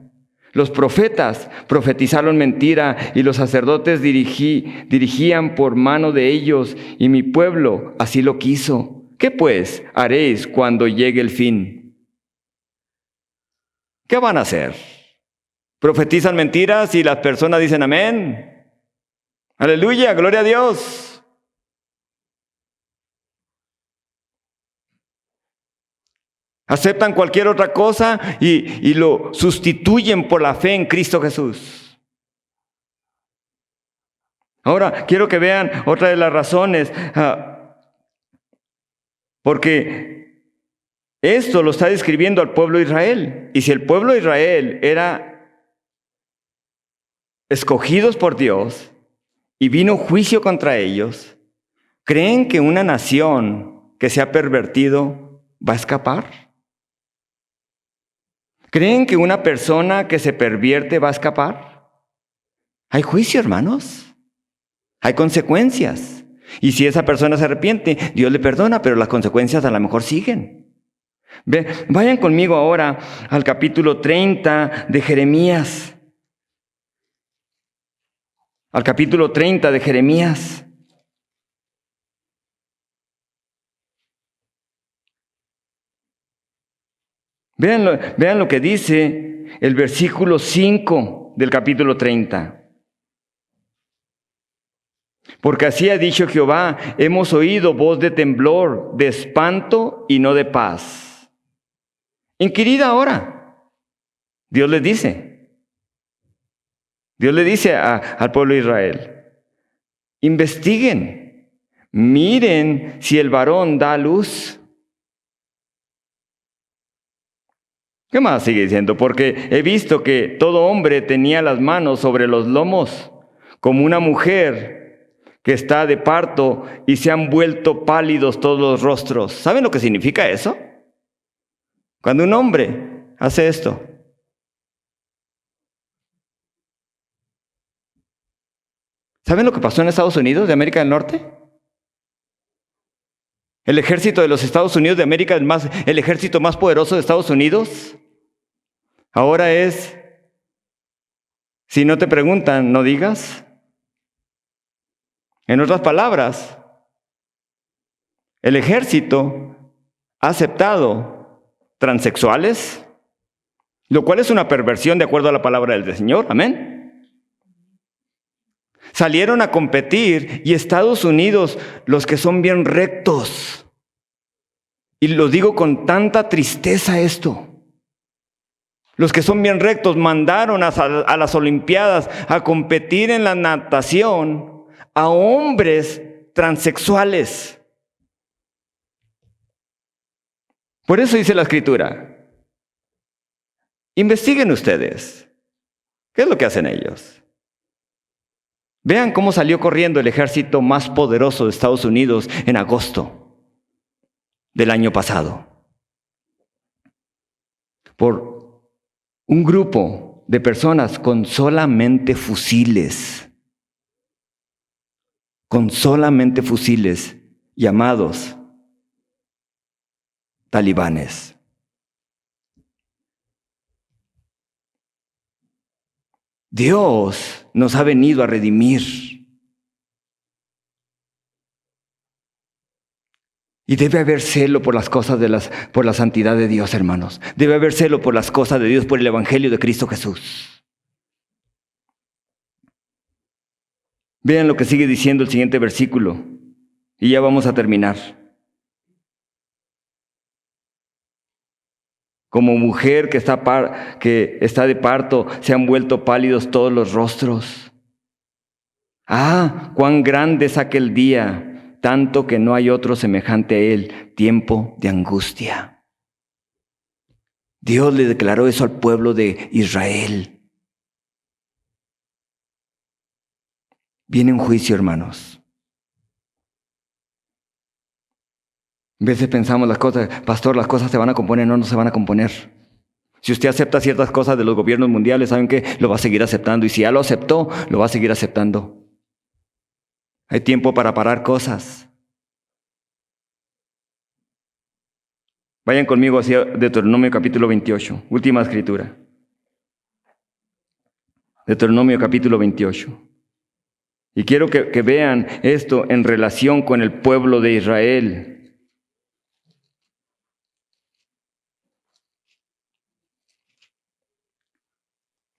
Los profetas profetizaron mentira, y los sacerdotes dirigían por mano de ellos, y mi pueblo así lo quiso. ¿Qué pues haréis cuando llegue el fin? ¿Qué van a hacer? ¿Profetizan mentiras y las personas dicen amén? Aleluya, gloria a Dios. Aceptan cualquier otra cosa y lo sustituyen por la fe en Cristo Jesús. Ahora, quiero que vean otra de las razones, porque esto lo está describiendo al pueblo de Israel. Y si el pueblo de Israel era escogidos por Dios y vino juicio contra ellos, ¿creen que una nación que se ha pervertido va a escapar? ¿Creen que una persona que se pervierte va a escapar? Hay juicio, hermanos. Hay consecuencias. Y si esa persona se arrepiente, Dios le perdona, pero las consecuencias a lo mejor siguen. Vayan conmigo ahora al capítulo 30 de Jeremías. Al capítulo 30 de Jeremías. Vean lo que dice el versículo 5 del capítulo 30. Porque así ha dicho Jehová, hemos oído voz de temblor, de espanto y no de paz. Inquirid ahora. Dios les dice al pueblo de Israel, investiguen, miren si el varón da a luz. ¿Qué más sigue diciendo? Porque he visto que todo hombre tenía las manos sobre los lomos, como una mujer que está de parto, y se han vuelto pálidos todos los rostros. ¿Saben lo que significa eso? Cuando un hombre hace esto. ¿Saben lo que pasó en Estados Unidos de América del Norte? El ejército de los Estados Unidos de América, el ejército más poderoso de Estados Unidos, ahora es, si no te preguntan, no digas. En otras palabras, el ejército ha aceptado transexuales, lo cual es una perversión de acuerdo a la palabra del Señor. Amén. Salieron a competir y Estados Unidos, los que son bien rectos, y lo digo con tanta tristeza esto, los que son bien rectos mandaron a las Olimpiadas a competir en la natación a hombres transexuales. Por eso dice la Escritura, investiguen ustedes, ¿qué es lo que hacen ellos? Vean cómo salió corriendo el ejército más poderoso de Estados Unidos en agosto del año pasado. Por un grupo de personas con solamente fusiles. Con solamente fusiles llamados talibanes. Dios nos ha venido a redimir. Y debe haber celo por las cosas por la santidad de Dios, hermanos. Debe haber celo por las cosas de Dios, por el Evangelio de Cristo Jesús. Vean lo que sigue diciendo el siguiente versículo. Y ya vamos a terminar. Como mujer que está de parto, se han vuelto pálidos todos los rostros. Ah, cuán grande es aquel día, tanto que no hay otro semejante a él, tiempo de angustia. Dios le declaró eso al pueblo de Israel. Viene un juicio, hermanos. A veces pensamos las cosas, pastor, las cosas se van a componer, no se van a componer. Si usted acepta ciertas cosas de los gobiernos mundiales, ¿saben qué? Lo va a seguir aceptando. Y si ya lo aceptó, lo va a seguir aceptando. Hay tiempo para parar cosas. Vayan conmigo hacia Deuteronomio capítulo 28, última escritura. Deuteronomio capítulo 28. Y quiero que vean esto en relación con el pueblo de Israel.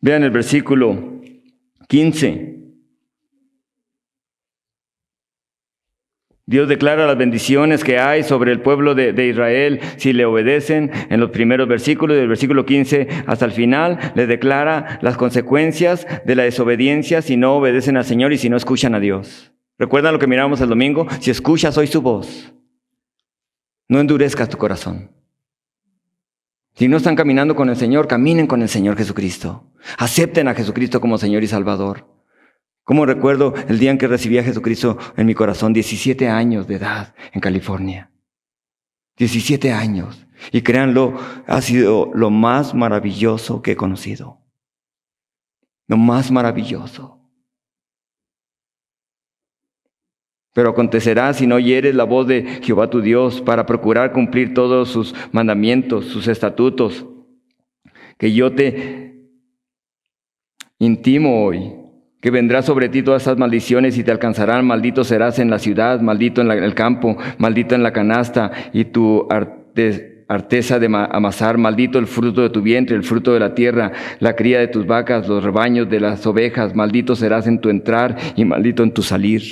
Vean el versículo 15. Dios declara las bendiciones que hay sobre el pueblo de Israel si le obedecen en los primeros versículos, del versículo 15 hasta el final, le declara las consecuencias de la desobediencia si no obedecen al Señor y si no escuchan a Dios. ¿Recuerdan lo que miramos el domingo? Si escuchas hoy su voz, no endurezcas tu corazón. Si no están caminando con el Señor, caminen con el Señor Jesucristo. Acepten a Jesucristo como Señor y Salvador. Como recuerdo el día en que recibí a Jesucristo en mi corazón, 17 años de edad en California. 17 años. Y créanlo, ha sido lo más maravilloso que he conocido. Lo más maravilloso. Pero acontecerá si no oyeres la voz de Jehová tu Dios para procurar cumplir todos sus mandamientos, sus estatutos, que yo te intimo hoy, que vendrá sobre ti todas estas maldiciones y te alcanzarán. Maldito serás en la ciudad, maldito en el campo, maldito en la canasta y tu arteza de amasar, maldito el fruto de tu vientre, el fruto de la tierra, la cría de tus vacas, los rebaños de las ovejas, maldito serás en tu entrar y maldito en tu salir.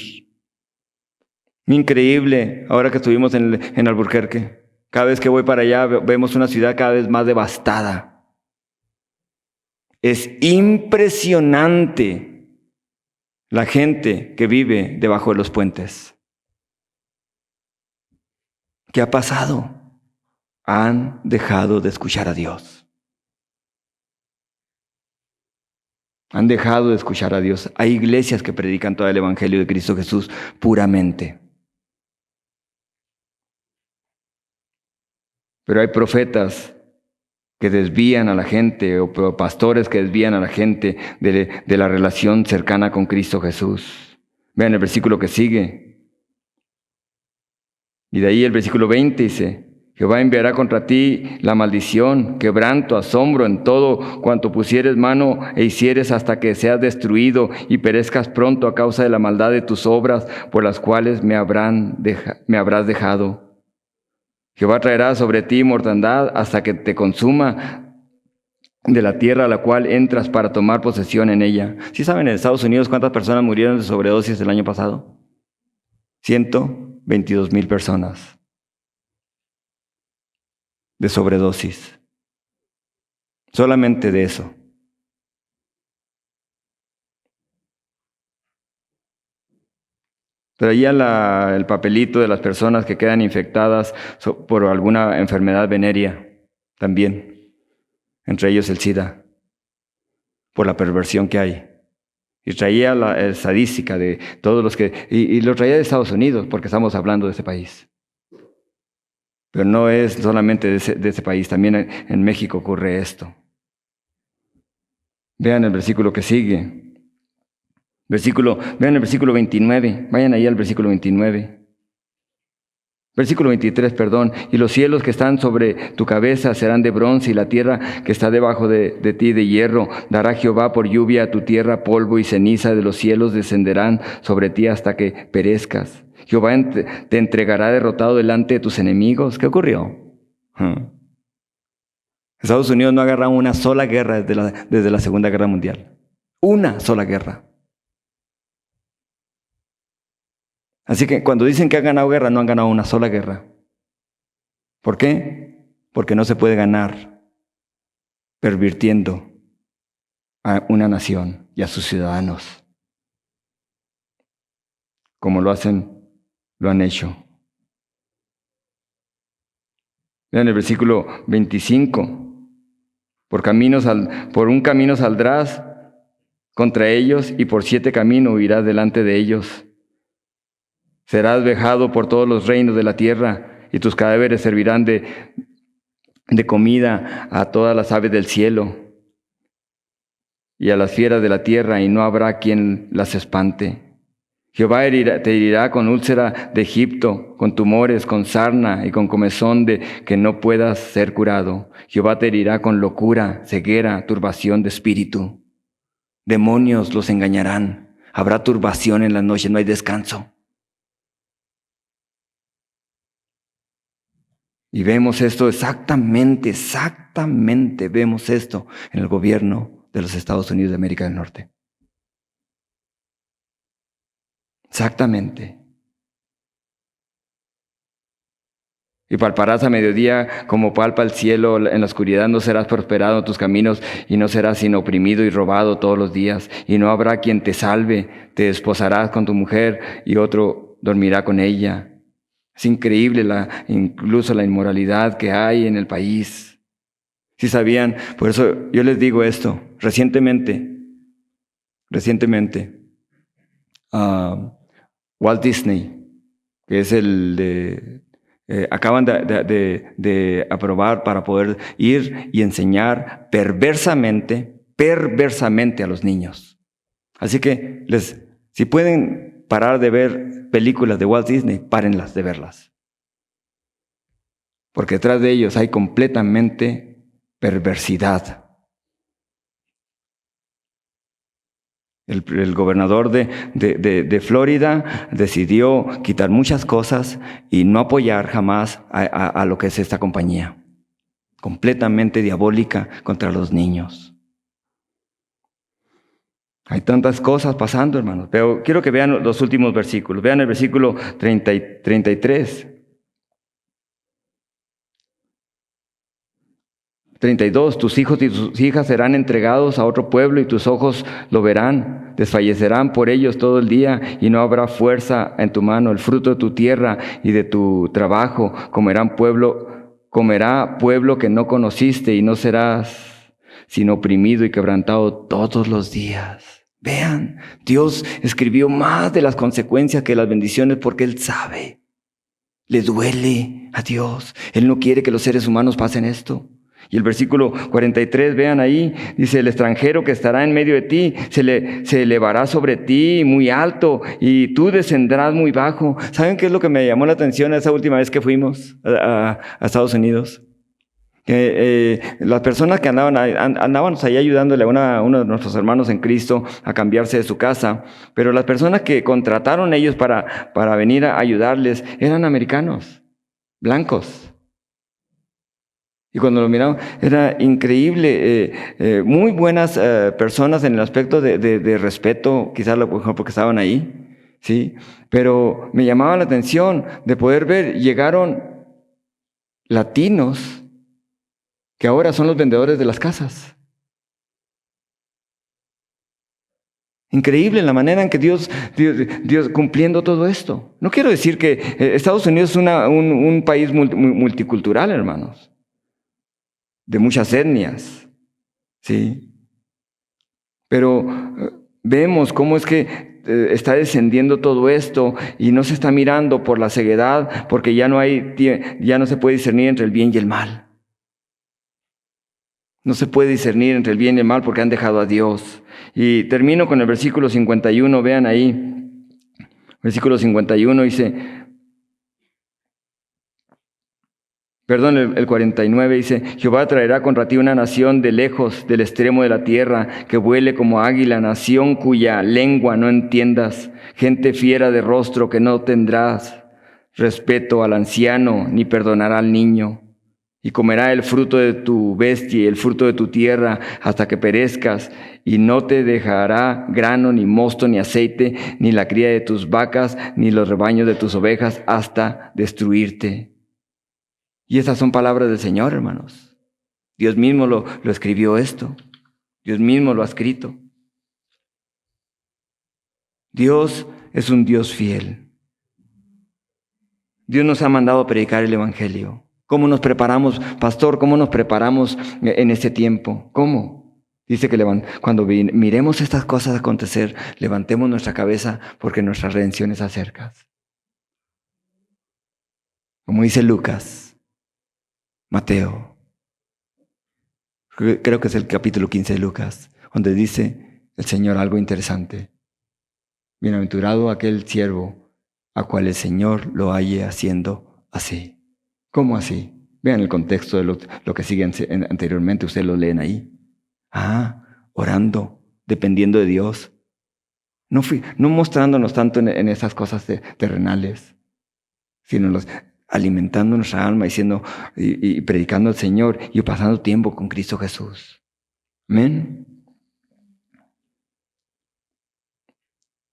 Increíble, ahora que estuvimos en Albuquerque, cada vez que voy para allá vemos una ciudad cada vez más devastada. Es impresionante la gente que vive debajo de los puentes. ¿Qué ha pasado? Han dejado de escuchar a Dios. Han dejado de escuchar a Dios. Hay iglesias que predican todo el Evangelio de Cristo Jesús puramente. Pero hay profetas que desvían a la gente, o pastores que desvían a la gente de la relación cercana con Cristo Jesús. Vean el versículo que sigue. Y de ahí el versículo 20 dice: Jehová enviará contra ti la maldición, quebranto, asombro en todo cuanto pusieres mano e hicieres, hasta que seas destruido y perezcas pronto a causa de la maldad de tus obras, por las cuales me habrás dejado. Jehová traerá sobre ti mortandad hasta que te consuma de la tierra a la cual entras para tomar posesión en ella. ¿Sí saben en Estados Unidos cuántas personas murieron de sobredosis el año pasado? 122,000 personas de sobredosis. Solamente de eso. Traía el papelito de las personas que quedan infectadas por alguna enfermedad venérea también. Entre ellos el SIDA, por la perversión que hay. Y traía la estadística de todos los que... Y lo traía de Estados Unidos, porque estamos hablando de ese país. Pero no es solamente de ese país, también en México ocurre esto. Vean el versículo que sigue. Vean el versículo 29. Vayan ahí al versículo 29. Versículo 23, perdón. Y los cielos que están sobre tu cabeza serán de bronce, y la tierra que está debajo de ti de hierro. Dará Jehová por lluvia a tu tierra polvo, y ceniza de los cielos descenderán sobre ti hasta que perezcas. Jehová te entregará derrotado delante de tus enemigos. ¿Qué ocurrió? Estados Unidos no ha agarrado una sola guerra desde la Segunda Guerra Mundial. Una sola guerra. Así que cuando dicen que han ganado guerra, no han ganado una sola guerra. ¿Por qué? Porque no se puede ganar pervirtiendo a una nación y a sus ciudadanos, como lo han hecho. Vean el versículo 25. Por un camino saldrás contra ellos, y por 7 caminos huirás delante de ellos. Serás vejado por todos los reinos de la tierra, y tus cadáveres servirán de comida a todas las aves del cielo y a las fieras de la tierra, y no habrá quien las espante. Jehová te herirá con úlcera de Egipto, con tumores, con sarna y con comezón de que no puedas ser curado. Jehová te herirá con locura, ceguera, turbación de espíritu. Demonios los engañarán. Habrá turbación en la noche, no hay descanso. Y vemos esto exactamente vemos esto en el gobierno de los Estados Unidos de América del Norte. Exactamente. Y palparás a mediodía como palpa el cielo, en la oscuridad no serás prosperado en tus caminos, y no serás sino oprimido y robado todos los días, y no habrá quien te salve. Te desposarás con tu mujer, y otro dormirá con ella. Es increíble incluso la inmoralidad que hay en el país. ¿Sí sabían? Por eso yo les digo esto. Recientemente, Walt Disney, que es acaban de aprobar para poder ir y enseñar perversamente a los niños. Así que si pueden parar de ver películas de Walt Disney, párenlas de verlas. Porque detrás de ellos hay completamente perversidad. El gobernador de Florida decidió quitar muchas cosas y no apoyar jamás a lo que es esta compañía. Completamente diabólica contra los niños. Hay tantas cosas pasando, hermanos. Pero quiero que vean los últimos versículos. Vean el versículo 33. 32. Tus hijos y tus hijas serán entregados a otro pueblo, y tus ojos lo verán. Desfallecerán por ellos todo el día, y no habrá fuerza en tu mano. El fruto de tu tierra y de tu trabajo comerá pueblo que no conociste, y no serás sino oprimido y quebrantado todos los días. Vean, Dios escribió más de las consecuencias que las bendiciones, porque Él sabe. Le duele a Dios. Él no quiere que los seres humanos pasen esto. Y el versículo 43, vean ahí, dice, el extranjero que estará en medio de ti se elevará sobre ti muy alto y tú descenderás muy bajo. ¿Saben qué es lo que me llamó la atención esa última vez que fuimos a Estados Unidos? Las personas que andábamos ahí ayudándole a uno de nuestros hermanos en Cristo a cambiarse de su casa, pero las personas que contrataron ellos para venir a ayudarles eran americanos, blancos. Y cuando lo miramos, era increíble, muy buenas personas en el aspecto de respeto, quizás porque estaban ahí, ¿sí? Pero me llamaba la atención de poder ver, llegaron latinos que ahora son los vendedores de las casas. Increíble la manera en que Dios cumpliendo todo esto. No quiero decir que Estados Unidos es un país multicultural, hermanos, de muchas etnias, ¿sí? Pero vemos cómo es que está descendiendo todo esto y no se está mirando por la ceguedad, porque ya no se puede discernir entre el bien y el mal. No se puede discernir entre el bien y el mal porque han dejado a Dios. Y termino con el versículo 51, vean ahí. Versículo 51 dice, el 49 dice, Jehová traerá contra ti una nación de lejos, del extremo de la tierra, que vuele como águila, nación cuya lengua no entiendas, gente fiera de rostro que no tendrás respeto al anciano, ni perdonará al niño. Y comerá el fruto de tu bestia y el fruto de tu tierra hasta que perezcas, y no te dejará grano, ni mosto, ni aceite, ni la cría de tus vacas, ni los rebaños de tus ovejas, hasta destruirte. Y estas son palabras del Señor, hermanos. Dios mismo lo escribió esto. Dios mismo lo ha escrito. Dios es un Dios fiel. Dios nos ha mandado a predicar el Evangelio. ¿Cómo nos preparamos, pastor? ¿Cómo nos preparamos en este tiempo? ¿Cómo? Dice que cuando miremos estas cosas acontecer, levantemos nuestra cabeza porque nuestra redención es acerca. Como dice Lucas, Mateo, creo que es el capítulo 15 de Lucas, donde dice el Señor algo interesante. Bienaventurado aquel siervo a cual el Señor lo halle haciendo así. ¿Cómo así? Vean el contexto de lo que sigue anteriormente, ustedes lo leen ahí. Orando, dependiendo de Dios. No mostrándonos tanto en esas cosas terrenales, sino alimentando nuestra alma, diciendo y predicando al Señor y pasando tiempo con Cristo Jesús. Amén.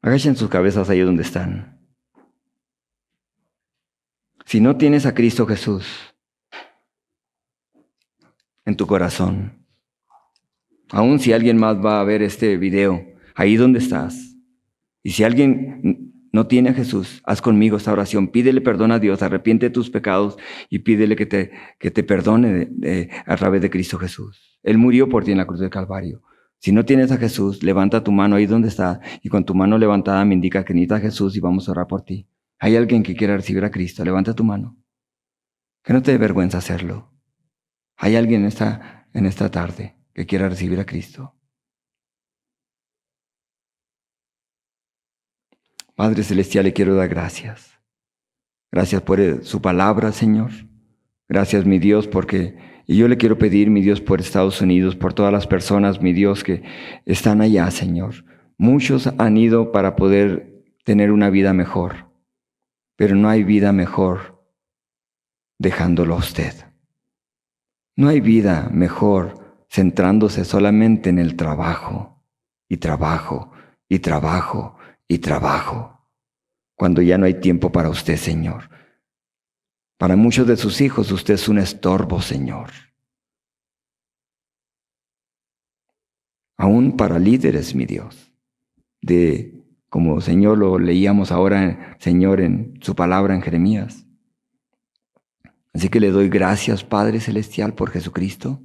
Agachen sus cabezas ahí donde están. Si no tienes a Cristo Jesús en tu corazón, aun si alguien más va a ver este video, ahí donde estás, y si alguien no tiene a Jesús, haz conmigo esta oración, pídele perdón a Dios, arrepiente de tus pecados y pídele que te perdone a través de Cristo Jesús. Él murió por ti en la cruz del Calvario. Si no tienes a Jesús, levanta tu mano ahí donde está y con tu mano levantada me indica que necesitas a Jesús y vamos a orar por ti. ¿Hay alguien que quiera recibir a Cristo? Levanta tu mano. Que no te dé vergüenza hacerlo. ¿Hay alguien en esta tarde que quiera recibir a Cristo? Padre Celestial, le quiero dar gracias. Gracias por su palabra, Señor. Gracias, mi Dios, y yo le quiero pedir, mi Dios, por Estados Unidos, por todas las personas, mi Dios, que están allá, Señor. Muchos han ido para poder tener una vida mejor, pero no hay vida mejor dejándolo a usted. No hay vida mejor centrándose solamente en el trabajo, y trabajo, y trabajo, y trabajo, cuando ya no hay tiempo para usted, Señor. Para muchos de sus hijos, usted es un estorbo, Señor. Aún para líderes, mi Dios, como Señor lo leíamos ahora, Señor, en su palabra en Jeremías. Así que le doy gracias, Padre Celestial, por Jesucristo,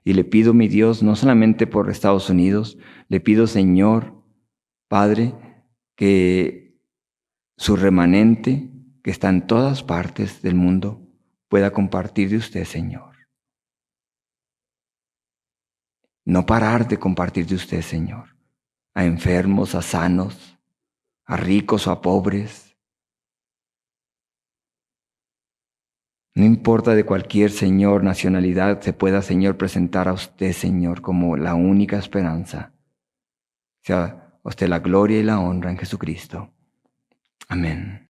y le pido, mi Dios, no solamente por Estados Unidos, le pido, Señor, Padre, que su remanente, que está en todas partes del mundo, pueda compartir de usted, Señor. no parar de compartir de usted, Señor, a enfermos, a sanos, a ricos o a pobres. No importa de cualquier, Señor, nacionalidad se pueda, Señor, presentar a usted, Señor, como la única esperanza. Sea a usted la gloria y la honra en Jesucristo. Amén.